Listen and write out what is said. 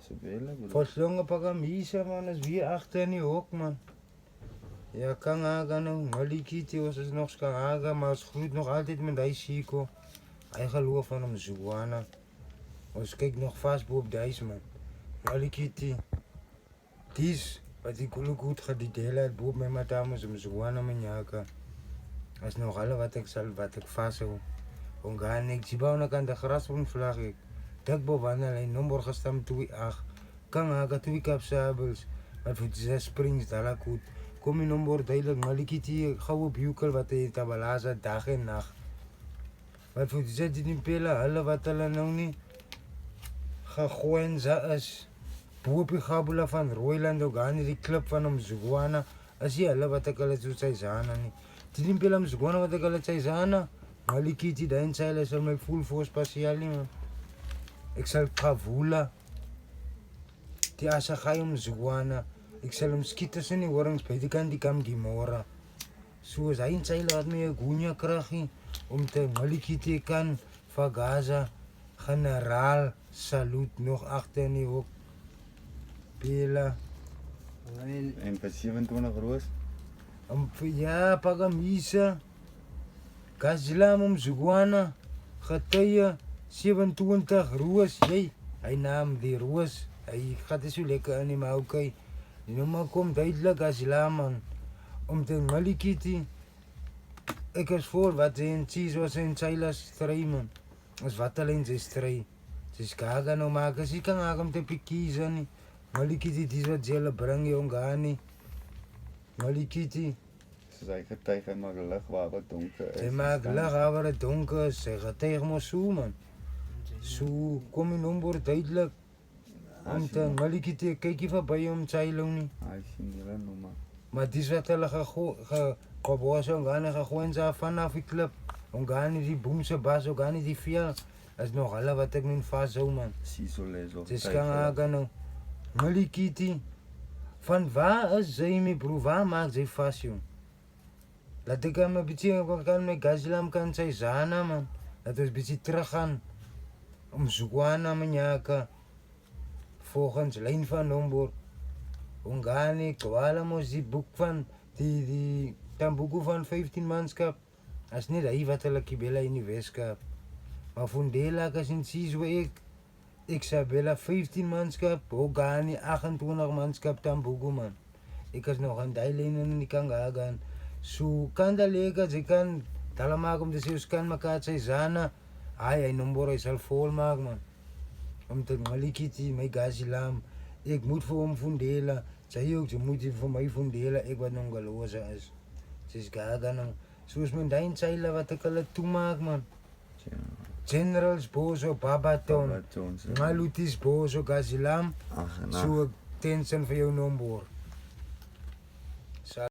Ze willen, broer. Verslongen pakamisa man, is weer achter in die hok man. Ja, kan haga nou, Malikiti was is nog kan haga, maar het groeit nog altijd met die Chico. Hij geloof van hem Zwana. Ons kijkt nog vast boven deze man. Malikiti. Dies, wat ik goed gaat die hele tijd boven met mijn dames om Zwana mijn jaka. Dat is nog alle wat ik vast hou. Ongaan ik, zie bouwen aan de graspond vlag ik. Dak boven alleen, nummer gestampt 28. Kan haga 2 kapsabels. Wat voor 6 springs, dat laat goed. Kom je nummer duidelijk, Malikiti, gauw op Jukel wat hij tabalaza dag en nacht. Wat voor zet die pila, hulle wat hulle nou nie gegooien is. Boopie Gabula van Rooiland ook aan die klip van hom Zwana. Is die hulle wat ek hulle so sy Zana nie. Die pila hom Zwana wat ek hulle sy Zana. Malikiti dain sy hulle sal my voel voor spasiaal nie man. Ek sal Kavula. Die asa gai hom Zwana. Ek sal hom skiet tussen die horings by die kant die kam Gimora. So is hy en sy laat my 'n goeie kraggie om te Malikiti kan van Gaza generaal salut nog agter in die hok. Pela. En vir 27 roos? Ja, pagamisa. Gazlam om Zwana. Getuie 27 roos. Hy naam die roos. Hy gaat so lekker in die maar okay. Die nommer kom duidelik Gazlam man. Om te Malikiti. Ek is voor wat hy en Cheese was in Silas stry man. As wat hulle in sy stry. Dis gaga nou maak as jy kan hom te pikies nie. Malikiti dis wat hulle bring jong gaan nie. Malikiti. Sy getuig hy maak lig waar wat donker is. Hy maak lig waar dit donker is. Sy getuig mos so man. So kom die nommer duidelik. Om te Malikiti kykie verby hom Silo nie. Hy sien hulle nou Maar dis wat hulle Koboso ongaan gegooien sa vanaf die klip. Ongaan die boomse bas, ongaan die veel. Is nog hulle wat ek min vashou man. Siso leso. Dis kan haga nou. Malikiti. Van waar is sy my broer? Waar maak sy vas jong? Laat ek hom 'n bietjie kan met Gazlam kan sy Zana man. Laat ons bietjie terug gaan. Om Zwana manjaka. Volgens lyn van Nomborg. Ongani, kwala mos die boek van die Tambuku van 15 manskap. As nie hy wat hulle kibela in die Weskaap. Maar Fundela kas in Siso ek Sabela 15 manskap, Ongani 28 manskap Tambuku man. Ek is nog aan die lyn in die Kangagan. So kan da lega jy kan talamaak om dis kan mekaar sy Zana. Hy nommer hy sal vol maak man. Om te Malikiti my Gazlam. Ek moet vir hom Fundela. Sy ook, sy moet vir my Fundela, ek wat nog galoze is. Sy's gaga nou. Soos my dain syle wat ek hulle toemaak man. Generals Boso, Babaton. Malutis Boso, Gazlam. So tension vir jou nommer.